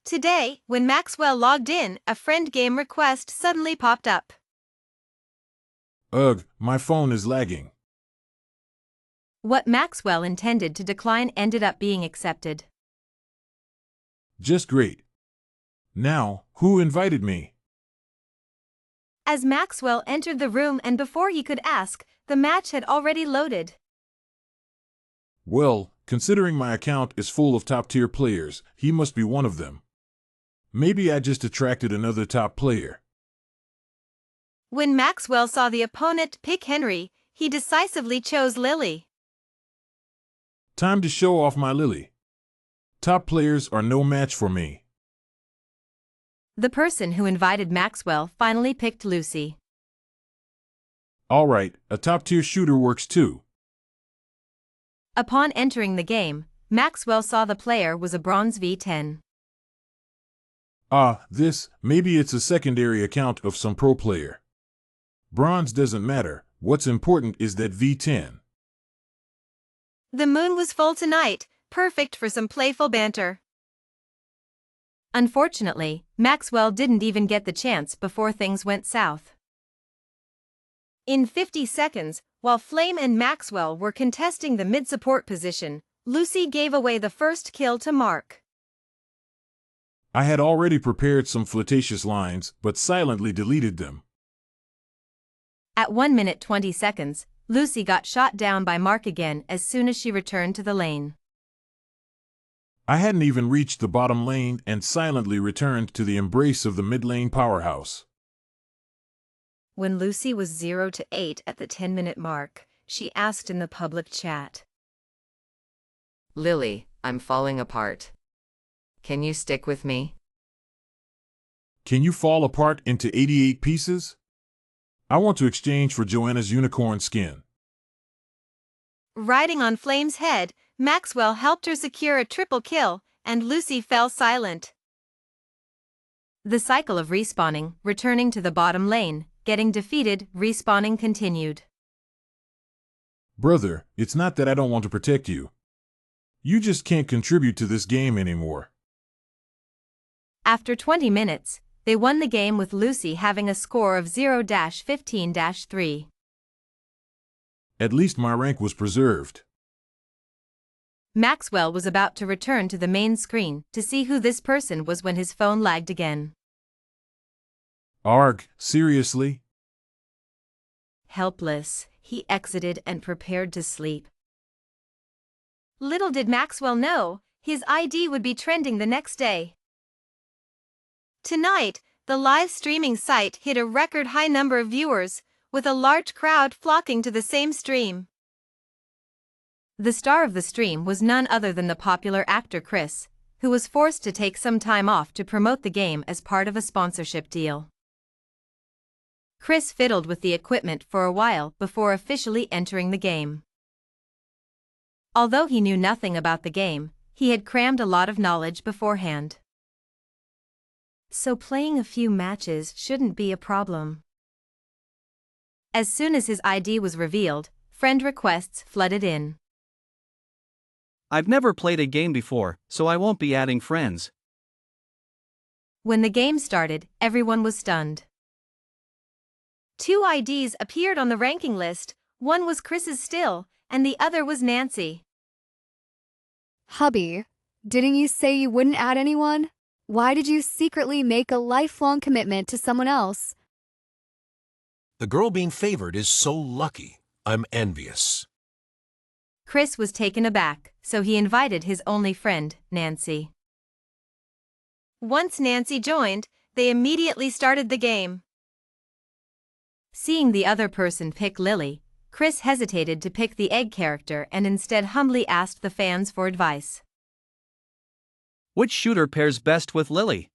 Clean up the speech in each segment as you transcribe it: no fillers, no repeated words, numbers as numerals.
Today, when Maxwell logged in, a friend game request suddenly popped up. Ugh, my phone is lagging. What Maxwell intended to decline ended up being accepted. Just great. Now, who invited me? As Maxwell entered the room and before he could ask, the match had already loaded. Well, considering my account is full of top-tier players, he must be one of them. Maybe I just attracted another top player. When Maxwell saw the opponent pick Henry, he decisively chose Lily. Time to show off my Lily. Top players are no match for me. The person who invited Maxwell finally picked Lucy. Alright, a top-tier shooter works too. Upon entering the game, Maxwell saw the player was a bronze V10. Maybe it's a secondary account of some pro player. Bronze doesn't matter, what's important is that V10. The moon was full tonight, perfect for some playful banter. Unfortunately, Maxwell didn't even get the chance before things went south. In 50 seconds, while Flame and Maxwell were contesting the mid-support position, Lucy gave away the first kill to Mark. I had already prepared some flirtatious lines, but silently deleted them. At 1 minute 20 seconds, Lucy got shot down by Mark again as soon as she returned to the lane. I hadn't even reached the bottom lane and silently returned to the embrace of the mid-lane powerhouse. When Lucy was 0-8 at the 10-minute mark, she asked in the public chat, "Lily, I'm falling apart. Can you stick with me?" Can you fall apart into 88 pieces? I want to exchange for Joanna's unicorn skin. Riding on Flame's head, Maxwell helped her secure a triple kill, and Lucy fell silent. The cycle of respawning, returning to the bottom lane, getting defeated, respawning continued. Brother, it's not that I don't want to protect you. You just can't contribute to this game anymore. After 20 minutes, they won the game with Lucy having a score of 0-15-3. At least my rank was preserved. Maxwell was about to return to the main screen to see who this person was when his phone lagged again. Arg, seriously? Helpless, he exited and prepared to sleep. Little did Maxwell know, his ID would be trending the next day. Tonight, the live streaming site hit a record high number of viewers, with a large crowd flocking to the same stream. The star of the stream was none other than the popular actor Chris, who was forced to take some time off to promote the game as part of a sponsorship deal. Chris fiddled with the equipment for a while before officially entering the game. Although he knew nothing about the game, he had crammed a lot of knowledge beforehand. So playing a few matches shouldn't be a problem. As soon as his ID was revealed, friend requests flooded in. I've never played a game before, so I won't be adding friends. When the game started, everyone was stunned. 2 IDs appeared on the ranking list, one was Chris's still, and the other was Nancy. Hubby, didn't you say you wouldn't add anyone? Why did you secretly make a lifelong commitment to someone else? The girl being favored is so lucky. I'm envious. Chris was taken aback, so he invited his only friend, Nancy. Once Nancy joined, they immediately started the game. Seeing the other person pick Lily, Chris hesitated to pick the egg character and instead humbly asked the fans for advice. Which shooter pairs best with Lily?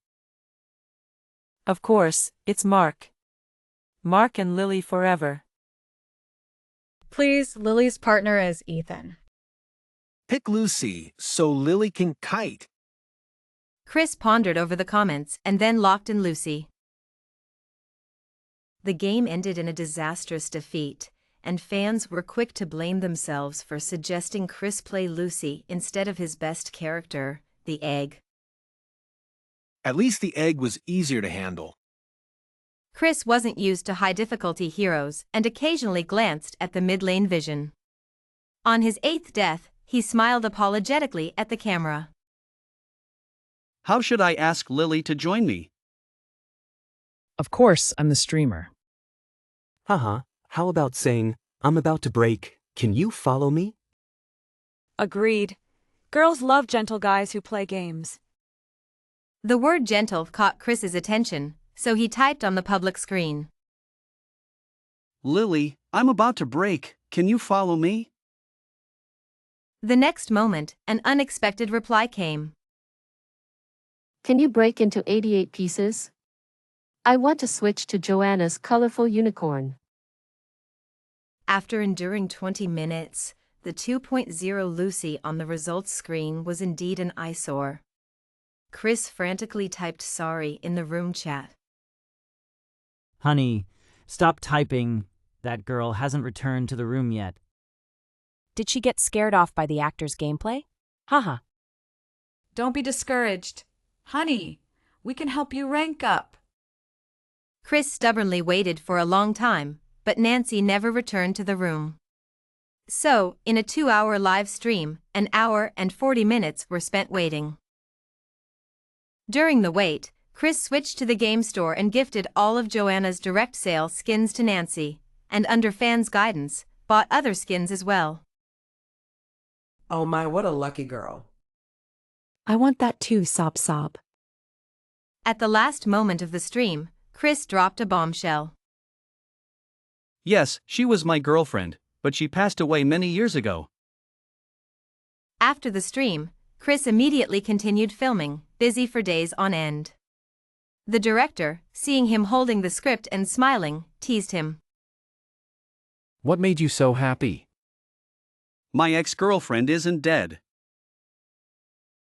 Of course, it's Mark. Mark and Lily forever. Please, Lily's partner is Ethan. Pick Lucy so Lily can kite. Chris pondered over the comments and then locked in Lucy. The game ended in a disastrous defeat, and fans were quick to blame themselves for suggesting Chris play Lucy instead of his best character, the egg. At least the egg was easier to handle. Chris wasn't used to high-difficulty heroes and occasionally glanced at the mid-lane vision. On his 8th death, he smiled apologetically at the camera. How should I ask Lily to join me? Of course, I'm the streamer. Haha, how about saying, I'm about to break, can you follow me? Agreed. Girls love gentle guys who play games. The word gentle caught Chris's attention, so he typed on the public screen. Lily, I'm about to break, can you follow me? The next moment, an unexpected reply came. Can you break into 88 pieces? I want to switch to Joanna's colorful unicorn. After enduring 20 minutes, the 2.0 Lucy on the results screen was indeed an eyesore. Chris frantically typed sorry in the room chat. Honey, stop typing. That girl hasn't returned to the room yet. Did she get scared off by the actor's gameplay? Haha. Don't be discouraged. Honey, we can help you rank up. Chris stubbornly waited for a long time, but Nancy never returned to the room. So, in a 2-hour live stream, an hour and 40 minutes were spent waiting. During the wait, Chris switched to the game store and gifted all of Joanna's direct sale skins to Nancy, and under fans' guidance, bought other skins as well. Oh my, what a lucky girl. I want that too, sob sob. At the last moment of the stream, Chris dropped a bombshell. Yes, she was my girlfriend, but she passed away many years ago. After the stream, Chris immediately continued filming, busy for days on end. The director, seeing him holding the script and smiling, teased him. What made you so happy? My ex-girlfriend isn't dead.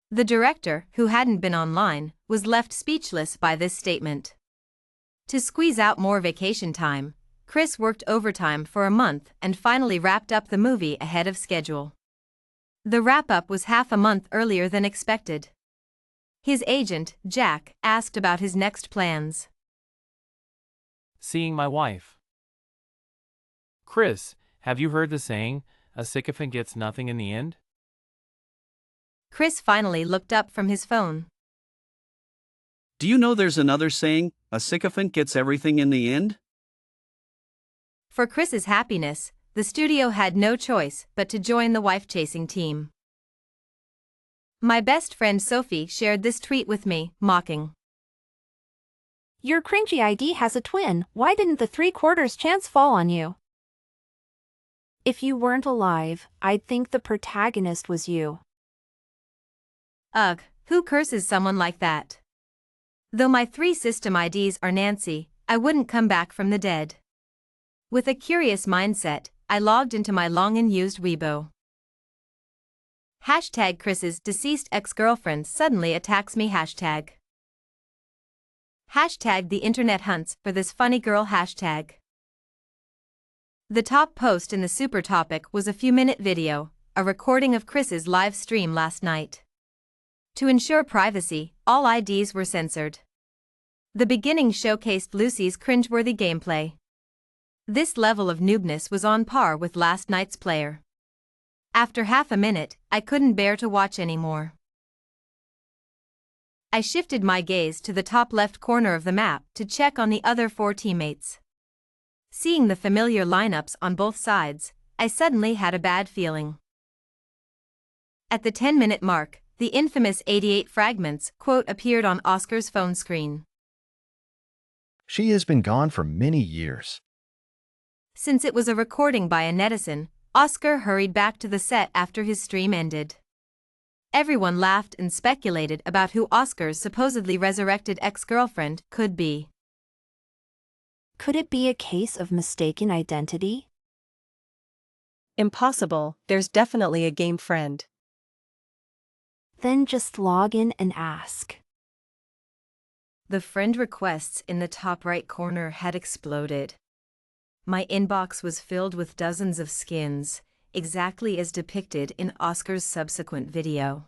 The director, who hadn't been online, was left speechless by this statement. To squeeze out more vacation time, Chris worked overtime for a month and finally wrapped up the movie ahead of schedule. The wrap-up was half a month earlier than expected. His agent, Jack, asked about his next plans. Seeing my wife. Chris, have you heard the saying, a sycophant gets nothing in the end? Chris finally looked up from his phone. Do you know there's another saying, a sycophant gets everything in the end? For Chris's happiness, the studio had no choice but to join the wife-chasing team. My best friend Sophie shared this tweet with me, mocking. Your cringy ID has a twin. Why didn't the 3/4 chance fall on you? If you weren't alive, I'd think the protagonist was you. Ugh, who curses someone like that? Though my 3 system IDs are Nancy, I wouldn't come back from the dead. With a curious mindset, I logged into my long-unused Weibo. Hashtag Chris's deceased ex-girlfriend suddenly attacks me hashtag. Hashtag the internet hunts for this funny girl hashtag. The top post in the super topic was a few-minute video, a recording of Chris's live stream last night. To ensure privacy, all IDs were censored. The beginning showcased Lucy's cringeworthy gameplay. This level of noobness was on par with last night's player. After half a minute, I couldn't bear to watch anymore. I shifted my gaze to the top left corner of the map to check on the other 4 teammates. Seeing the familiar lineups on both sides, I suddenly had a bad feeling. At the 10-minute mark, the infamous 88 fragments quote appeared on Oscar's phone screen. She has been gone for many years. Since it was a recording by a netizen, Oscar hurried back to the set after his stream ended. Everyone laughed and speculated about who Oscar's supposedly resurrected ex-girlfriend could be. Could it be a case of mistaken identity? Impossible, there's definitely a game friend. Then just log in and ask. The friend requests in the top right corner had exploded. My inbox was filled with dozens of skins, exactly as depicted in Oscar's subsequent video.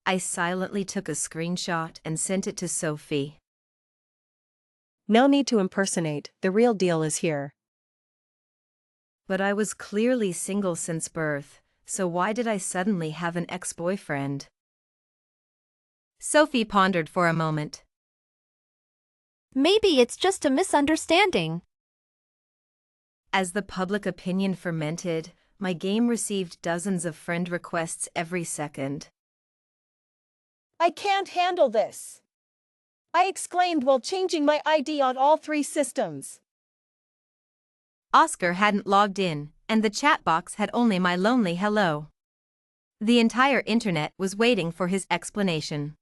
I silently took a screenshot and sent it to Sophie. No need to impersonate, the real deal is here. But I was clearly single since birth, so why did I suddenly have an ex-boyfriend? Sophie pondered for a moment. Maybe it's just a misunderstanding. As the public opinion fermented, my game received dozens of friend requests every second. I can't handle this, I exclaimed while changing my ID on all 3 systems. Oscar hadn't logged in, and the chat box had only my lonely hello. The entire internet was waiting for his explanation.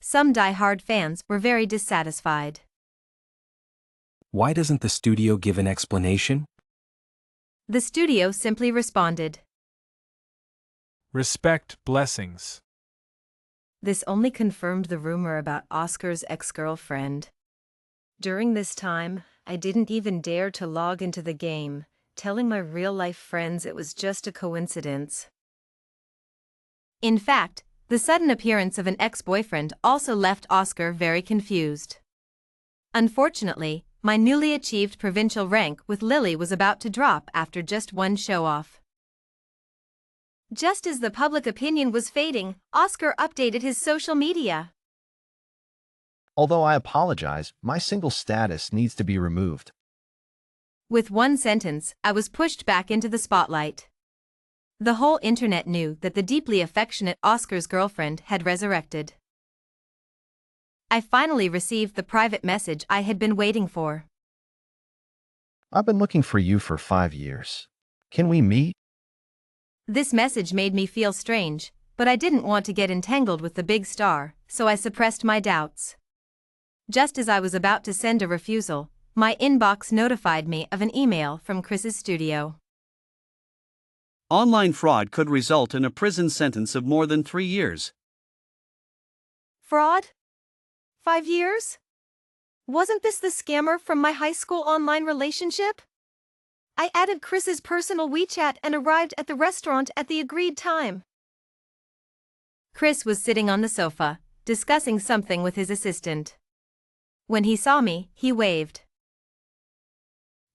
Some die-hard fans were very dissatisfied. Why doesn't the studio give an explanation? The studio simply responded. Respect, blessings. This only confirmed the rumor about Oscar's ex-girlfriend. During this time, I didn't even dare to log into the game, telling my real-life friends it was just a coincidence. In fact, the sudden appearance of an ex-boyfriend also left Oscar very confused. Unfortunately, my newly achieved provincial rank with Lily was about to drop after just one show-off. Just as the public opinion was fading, Oscar updated his social media. Although I apologize, my single status needs to be removed. With one sentence, I was pushed back into the spotlight. The whole internet knew that the deeply affectionate Oscar's girlfriend had resurrected. I finally received the private message I had been waiting for. I've been looking for you for 5 years. Can we meet? This message made me feel strange, but I didn't want to get entangled with the big star, so I suppressed my doubts. Just as I was about to send a refusal, my inbox notified me of an email from Chris's studio. Online fraud could result in a prison sentence of more than 3 years. Fraud? 5 years? Wasn't this the scammer from my high school online relationship? I added Chris's personal WeChat and arrived at the restaurant at the agreed time. Chris was sitting on the sofa, discussing something with his assistant. When he saw me, he waved.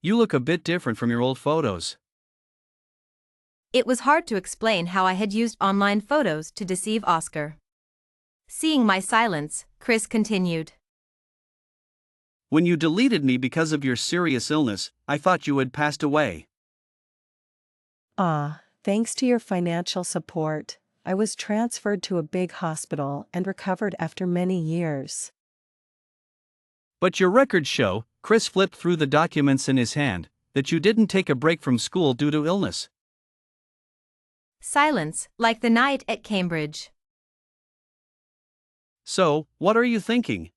You look a bit different from your old photos. It was hard to explain how I had used online photos to deceive Oscar. Seeing my silence, Chris continued. When you deleted me because of your serious illness, I thought you had passed away. Thanks to your financial support, I was transferred to a big hospital and recovered after many years. But your records show, Chris flipped through the documents in his hand, that you didn't take a break from school due to illness. Silence, like the night at Cambridge. So, what are you thinking?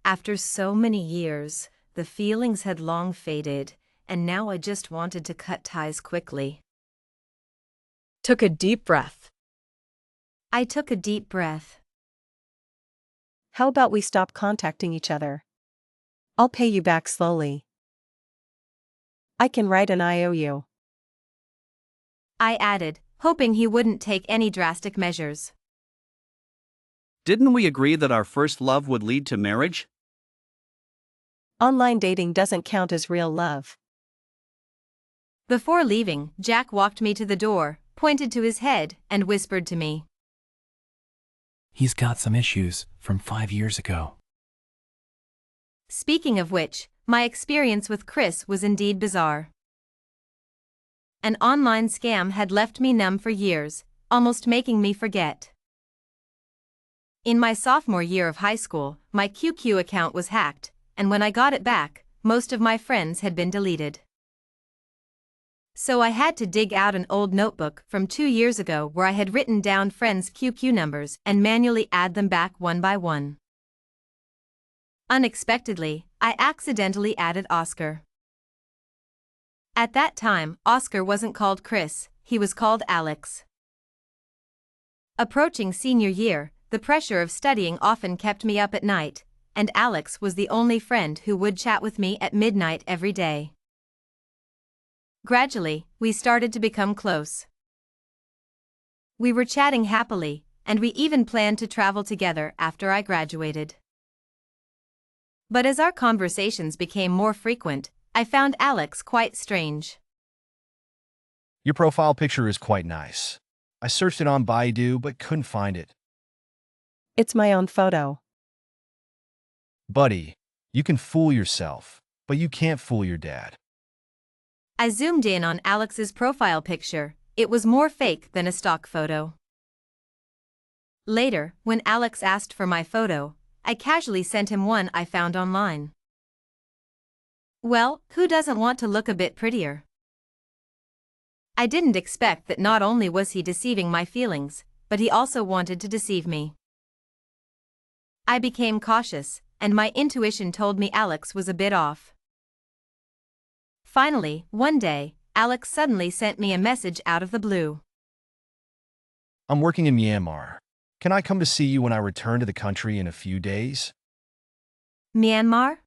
After so many years, the feelings had long faded, and now I just wanted to cut ties quickly. Took a deep breath. I took a deep breath. How about we stop contacting each other? I'll pay you back slowly. I can write an IOU. I added, hoping he wouldn't take any drastic measures. Didn't we agree that our first love would lead to marriage? Online dating doesn't count as real love. Before leaving, Jack walked me to the door, pointed to his head, and whispered to me. He's got some issues from 5 years ago. Speaking of which, my experience with Chris was indeed bizarre. An online scam had left me numb for years, almost making me forget. In my sophomore year of high school, my QQ account was hacked, and when I got it back, most of my friends had been deleted. So I had to dig out an old notebook from 2 years ago where I had written down friends' QQ numbers and manually add them back one by one. Unexpectedly, I accidentally added Oscar. At that time, Oscar wasn't called Chris, he was called Alex. Approaching senior year, the pressure of studying often kept me up at night, and Alex was the only friend who would chat with me at midnight every day. Gradually, we started to become close. We were chatting happily, and we even planned to travel together after I graduated. But as our conversations became more frequent, I found Alex quite strange. Your profile picture is quite nice. I searched it on Baidu but couldn't find it. It's my own photo. Buddy, you can fool yourself, but you can't fool your dad. I zoomed in on Alex's profile picture. It was more fake than a stock photo. Later, when Alex asked for my photo, I casually sent him one I found online. Well, who doesn't want to look a bit prettier? I didn't expect that not only was he deceiving my feelings, but he also wanted to deceive me. I became cautious, and my intuition told me Alex was a bit off. Finally, one day, Alex suddenly sent me a message out of the blue. I'm working in Myanmar. Can I come to see you when I return to the country in a few days? Myanmar?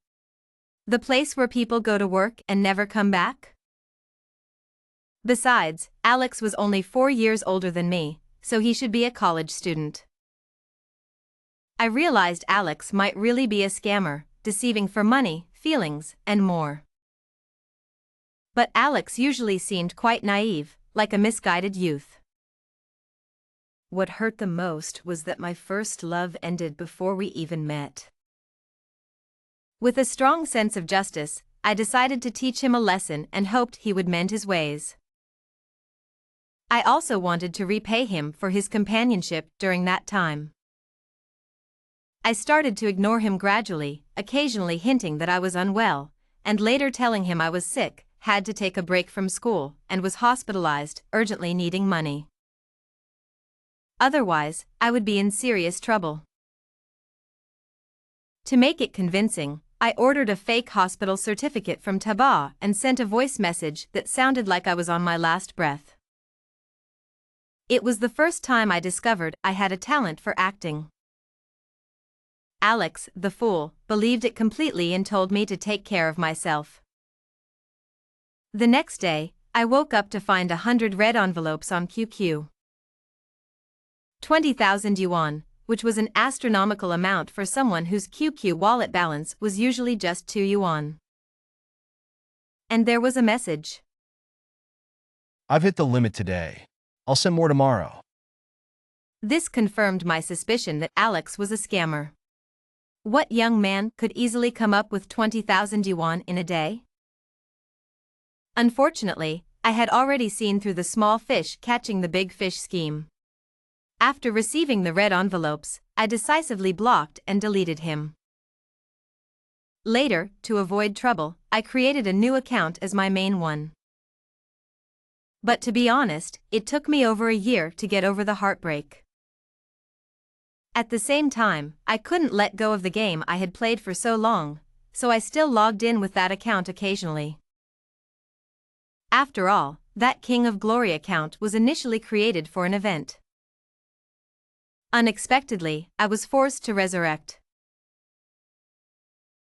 The place where people go to work and never come back? Besides, Alex was only 4 years older than me, so he should be a college student. I realized Alex might really be a scammer, deceiving for money, feelings, and more. But Alex usually seemed quite naive, like a misguided youth. What hurt the most was that my first love ended before we even met. With a strong sense of justice, I decided to teach him a lesson and hoped he would mend his ways. I also wanted to repay him for his companionship during that time. I started to ignore him gradually, occasionally hinting that I was unwell, and later telling him I was sick, had to take a break from school, and was hospitalized, urgently needing money. Otherwise, I would be in serious trouble. To make it convincing, I ordered a fake hospital certificate from Taba and sent a voice message that sounded like I was on my last breath. It was the first time I discovered I had a talent for acting. Alex, the fool, believed it completely and told me to take care of myself. The next day, I woke up to find 100 red envelopes on QQ. 20,000 yuan, which was an astronomical amount for someone whose QQ wallet balance was usually just 2 yuan. And there was a message. I've hit the limit today. I'll send more tomorrow. This confirmed my suspicion that Alex was a scammer. What young man could easily come up with 20,000 yuan in a day? Unfortunately, I had already seen through the small fish catching the big fish scheme. After receiving the red envelopes, I decisively blocked and deleted him. Later, to avoid trouble, I created a new account as my main one. But to be honest, it took me over a year to get over the heartbreak. At the same time, I couldn't let go of the game I had played for so long, so I still logged in with that account occasionally. After all, that King of Glory account was initially created for an event. Unexpectedly, I was forced to resurrect.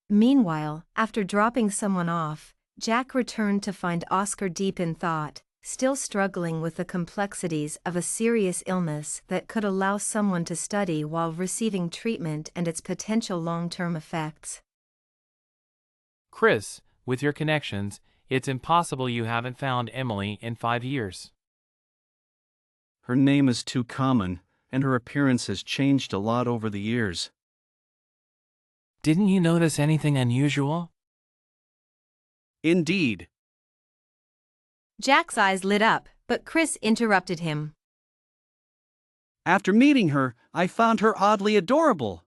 Meanwhile, after dropping someone off, Jack returned to find Oscar deep in thought, still struggling with the complexities of a serious illness that could allow someone to study while receiving treatment and its potential long-term effects. Chris, with your connections, it's impossible you haven't found Emily in 5 years. Her name is too common, and her appearance has changed a lot over the years. Didn't you notice anything unusual? Indeed. Jack's eyes lit up, but Chris interrupted him. After meeting her, I found her oddly adorable.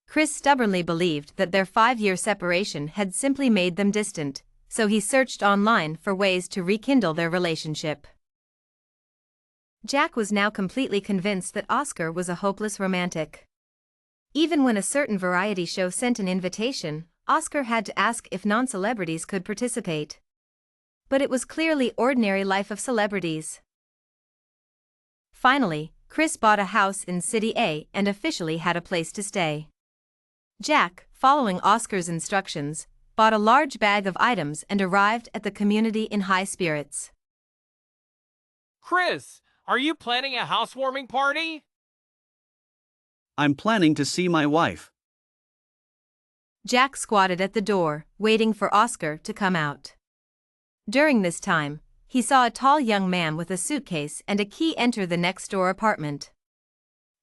Chris stubbornly believed that their 5-year separation had simply made them distant, so he searched online for ways to rekindle their relationship. Jack was now completely convinced that Oscar was a hopeless romantic. Even when a certain variety show sent an invitation, Oscar had to ask if non-celebrities could participate. But it was clearly ordinary life of celebrities. Finally, Chris bought a house in City A and officially had a place to stay. Jack, following Oscar's instructions, bought a large bag of items and arrived at the community in high spirits. Chris, Are you planning a housewarming party? I'm planning to see my wife. Jack squatted at the door, waiting for Oscar to come out. During this time, he saw a tall young man with a suitcase and a key enter the next-door apartment.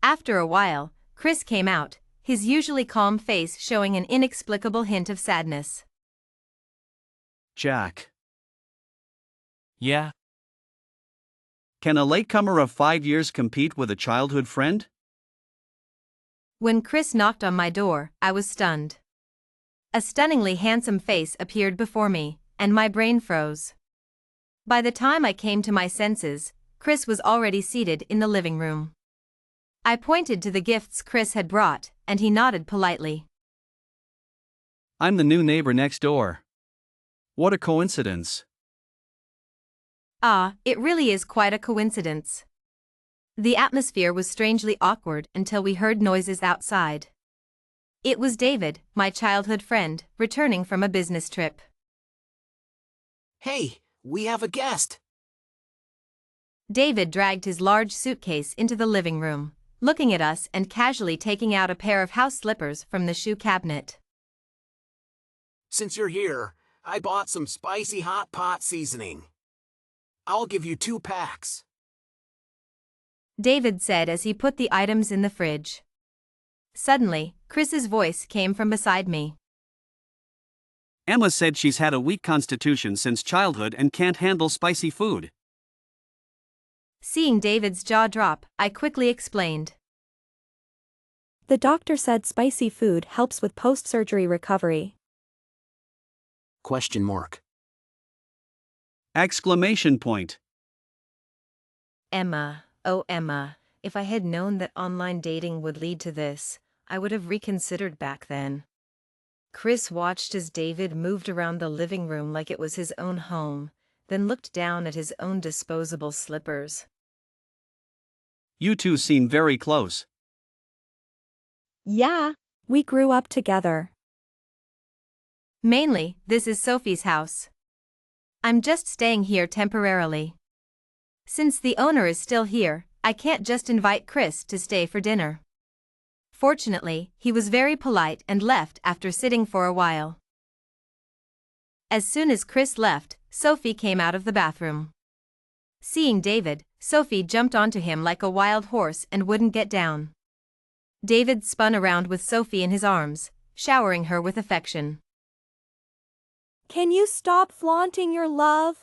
After a while, Chris came out, his usually calm face showing an inexplicable hint of sadness. Jack. Yeah? Can a latecomer of 5 years compete with a childhood friend? When Chris knocked on my door, I was stunned. A stunningly handsome face appeared before me, and my brain froze. By the time I came to my senses, Chris was already seated in the living room. I pointed to the gifts Chris had brought, and he nodded politely. I'm the new neighbor next door. What a coincidence. Ah, it really is quite a coincidence. The atmosphere was strangely awkward until we heard noises outside. It was David, my childhood friend, returning from a business trip. Hey, we have a guest. David dragged his large suitcase into the living room, looking at us and casually taking out a pair of house slippers from the shoe cabinet. Since you're here, I bought some spicy hot pot seasoning. I'll give you 2 packs. David said as he put the items in the fridge. Suddenly, Chris's voice came from beside me. Emma said she's had a weak constitution since childhood and can't handle spicy food. Seeing David's jaw drop, I quickly explained. The doctor said spicy food helps with post-surgery recovery. Question mark. Exclamation point. Emma, oh Emma, if I had known that online dating would lead to this, I would have reconsidered back then. Chris watched as David moved around the living room like it was his own home, then looked down at his own disposable slippers. You two seem very close. Yeah, we grew up together. Mainly, this is Sophie's house. I'm just staying here temporarily. Since the owner is still here, I can't just invite Chris to stay for dinner. Fortunately, he was very polite and left after sitting for a while. As soon as Chris left, Sophie came out of the bathroom. Seeing David, Sophie jumped onto him like a wild horse and wouldn't get down. David spun around with Sophie in his arms, showering her with affection. Can you stop flaunting your love?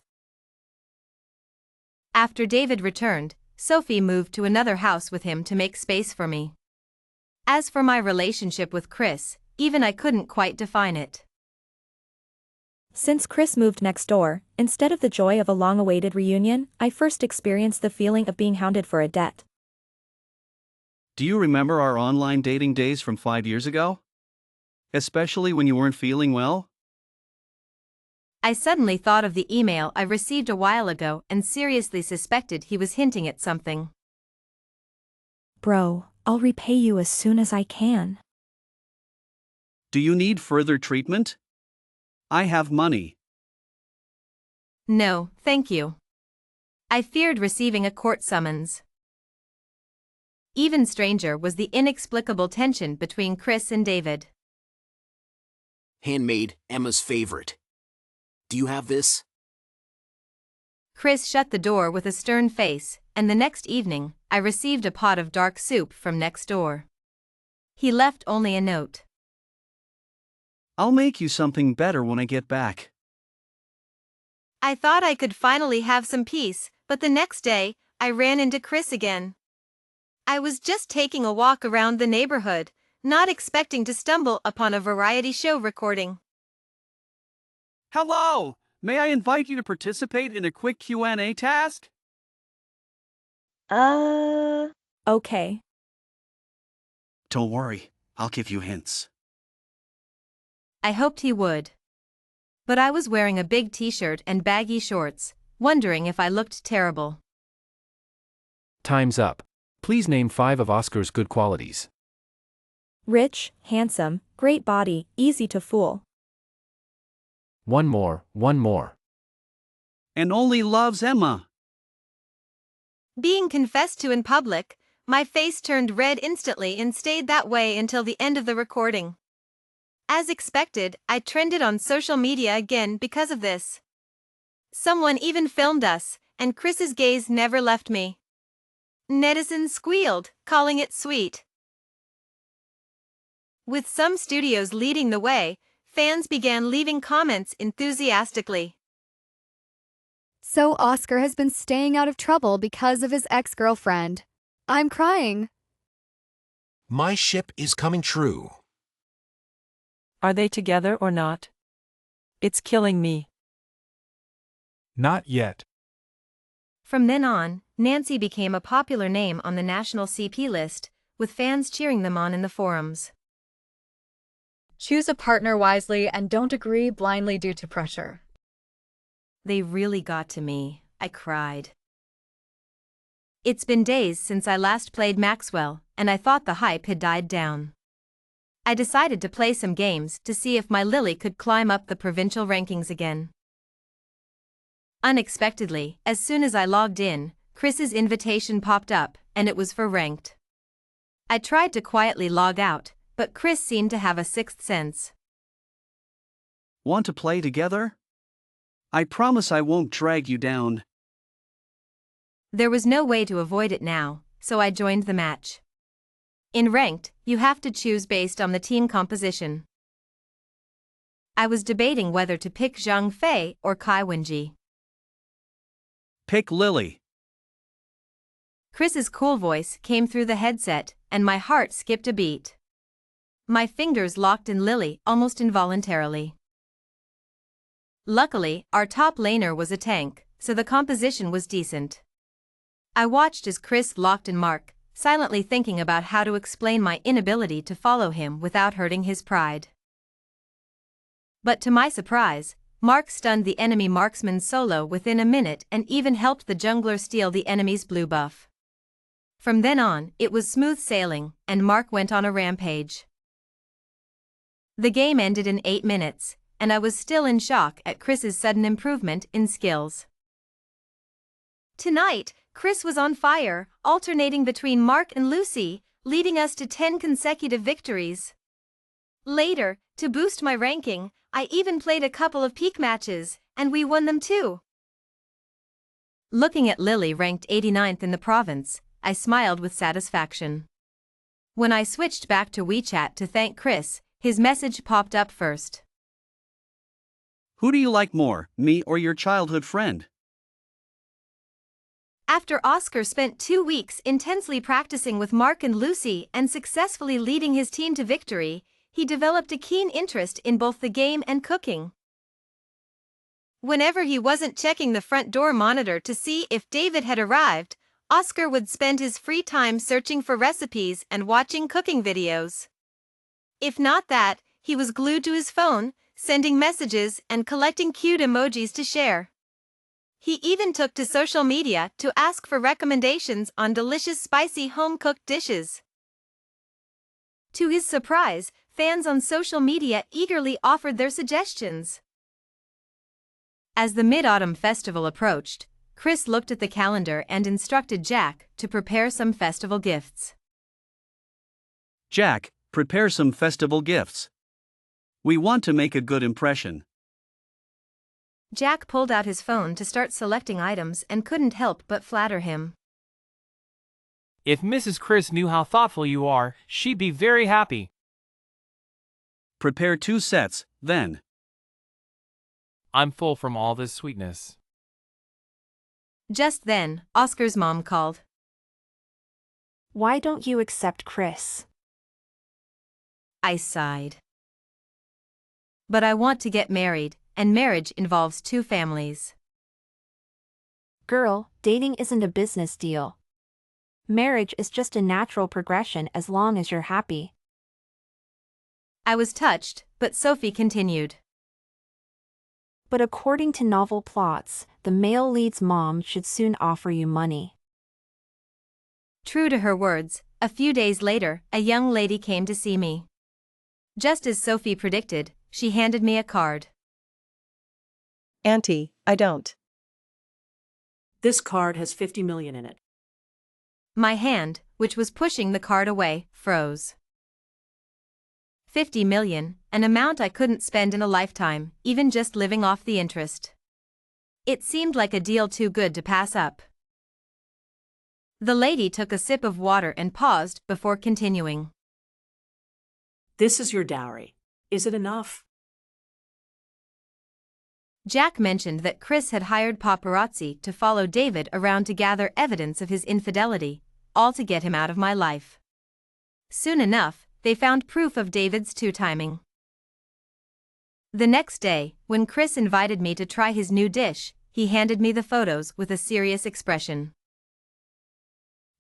After David returned, Sophie moved to another house with him to make space for me. As for my relationship with Chris, even I couldn't quite define it. Since Chris moved next door, instead of the joy of a long-awaited reunion, I first experienced the feeling of being hounded for a debt. Do you remember our online dating days from 5 years ago? Especially when you weren't feeling well? I suddenly thought of the email I received a while ago and seriously suspected he was hinting at something. Bro, I'll repay you as soon as I can. Do you need further treatment? I have money. No, thank you. I feared receiving a court summons. Even stranger was the inexplicable tension between Chris and David. Handmade, Emma's favorite. Do you have this? Chris shut the door with a stern face, and the next evening, I received a pot of dark soup from next door. He left only a note. I'll make you something better when I get back. I thought I could finally have some peace, but the next day, I ran into Chris again. I was just taking a walk around the neighborhood, not expecting to stumble upon a variety show recording. Hello! May I invite you to participate in a quick Q&A task? Okay. Don't worry, I'll give you hints. I hoped he would. But I was wearing a big t-shirt and baggy shorts, wondering if I looked terrible. Time's up. Please name 5 of Oscar's good qualities. Rich, handsome, great body, easy to fool. One more. And only loves Emma. Being confessed to in public, my face turned red instantly and stayed that way until the end of the recording. As expected, I trended on social media again because of this. Someone even filmed us, and Chris's gaze never left me. Netizens squealed, calling it sweet. With some studios leading the way, fans began leaving comments enthusiastically. So Oscar has been staying out of trouble because of his ex-girlfriend. I'm crying. My ship is coming true. Are they together or not? It's killing me. Not yet. From then on, Nancy became a popular name on the national CP list, with fans cheering them on in the forums. Choose a partner wisely and don't agree blindly due to pressure. They really got to me, I cried. It's been days since I last played Maxwell, and I thought the hype had died down. I decided to play some games to see if my Lily could climb up the provincial rankings again. Unexpectedly, as soon as I logged in, Chris's invitation popped up, and it was for ranked. I tried to quietly log out, but Chris seemed to have a sixth sense. Want to play together? I promise I won't drag you down. There was no way to avoid it now, so I joined the match. In ranked, you have to choose based on the team composition. I was debating whether to pick Zhang Fei or Kai Wenji. Pick Lily. Chris's cool voice came through the headset, and my heart skipped a beat. My fingers locked in Lily almost involuntarily. Luckily, our top laner was a tank, so the composition was decent. I watched as Chris locked in Mark, silently thinking about how to explain my inability to follow him without hurting his pride. But to my surprise, Mark stunned the enemy marksman solo within a minute and even helped the jungler steal the enemy's blue buff. From then on, it was smooth sailing, and Mark went on a rampage. The game ended in 8 minutes, and I was still in shock at Chris's sudden improvement in skills. Tonight, Chris was on fire, alternating between Mark and Lucy, leading us to 10 consecutive victories. Later, to boost my ranking, I even played a couple of peak matches, and we won them too. Looking at Lily ranked 89th in the province, I smiled with satisfaction. When I switched back to WeChat to thank Chris, his message popped up first. Who do you like more, me or your childhood friend? After Oscar spent 2 weeks intensely practicing with Mark and Lucy and successfully leading his team to victory, he developed a keen interest in both the game and cooking. Whenever he wasn't checking the front door monitor to see if David had arrived, Oscar would spend his free time searching for recipes and watching cooking videos. If not that, he was glued to his phone, sending messages and collecting cute emojis to share. He even took to social media to ask for recommendations on delicious spicy home-cooked dishes. To his surprise, fans on social media eagerly offered their suggestions. As the Mid-Autumn Festival approached, Chris looked at the calendar and instructed Jack to prepare some festival gifts. Jack, prepare some festival gifts. We want to make a good impression. Jack pulled out his phone to start selecting items and couldn't help but flatter him. If Mrs. Chris knew how thoughtful you are, she'd be very happy. Prepare 2 sets, then. I'm full from all this sweetness. Just then, Oscar's mom called. Why don't you accept Chris? I sighed. But I want to get married, and marriage involves 2 families. Girl, dating isn't a business deal. Marriage is just a natural progression as long as you're happy. I was touched, but Sophie continued. But according to novel plots, the male lead's mom should soon offer you money. True to her words, a few days later, a young lady came to see me. Just as Sophie predicted, she handed me a card. Auntie, I don't. This card has 50 million in it. My hand, which was pushing the card away, froze. 50 million, an amount I couldn't spend in a lifetime, even just living off the interest. It seemed like a deal too good to pass up. The lady took a sip of water and paused before continuing. This is your dowry. Is it enough? Jack mentioned that Chris had hired paparazzi to follow David around to gather evidence of his infidelity, all to get him out of my life. Soon enough, they found proof of David's two-timing. The next day, when Chris invited me to try his new dish, he handed me the photos with a serious expression.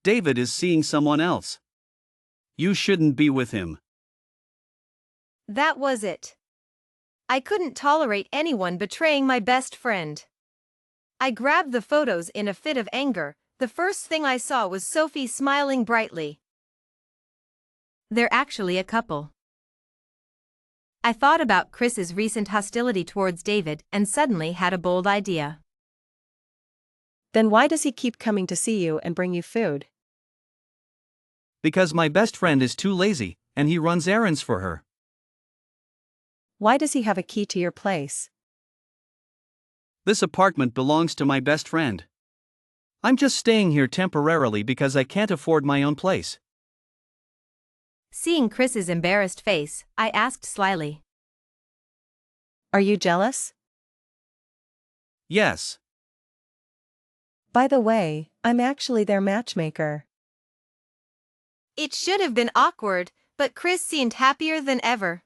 David is seeing someone else. You shouldn't be with him. That was it. I couldn't tolerate anyone betraying my best friend. I grabbed the photos in a fit of anger. The first thing I saw was Sophie smiling brightly. They're actually a couple. I thought about Chris's recent hostility towards David and suddenly had a bold idea. Then why does he keep coming to see you and bring you food? Because my best friend is too lazy, and he runs errands for her. Why does he have a key to your place? This apartment belongs to my best friend. I'm just staying here temporarily because I can't afford my own place. Seeing Chris's embarrassed face, I asked slyly. Are you jealous? Yes. By the way, I'm actually their matchmaker. It should have been awkward, but Chris seemed happier than ever.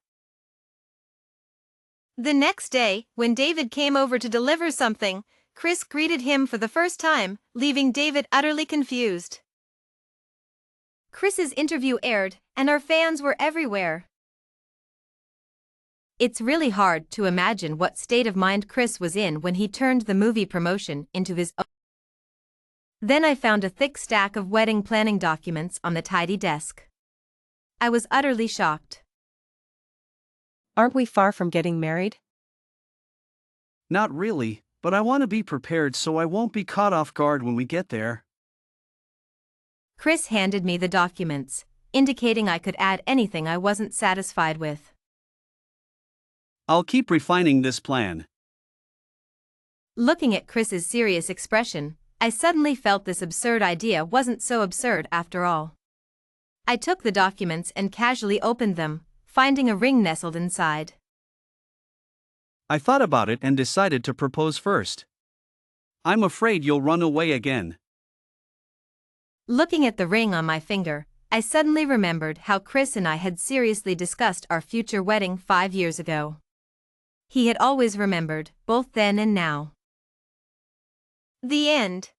The next day, when David came over to deliver something, Chris greeted him for the first time, leaving David utterly confused. Chris's interview aired, and our fans were everywhere. It's really hard to imagine what state of mind Chris was in when he turned the movie promotion into his own. Then I found a thick stack of wedding planning documents on the tidy desk. I was utterly shocked. Aren't we far from getting married? Not really, but I want to be prepared so I won't be caught off guard when we get there. Chris handed me the documents, indicating I could add anything I wasn't satisfied with. I'll keep refining this plan. Looking at Chris's serious expression, I suddenly felt this absurd idea wasn't so absurd after all. I took the documents and casually opened them, finding a ring nestled inside. I thought about it and decided to propose first. I'm afraid you'll run away again. Looking at the ring on my finger, I suddenly remembered how Chris and I had seriously discussed our future wedding 5 years ago. He had always remembered, both then and now. The end.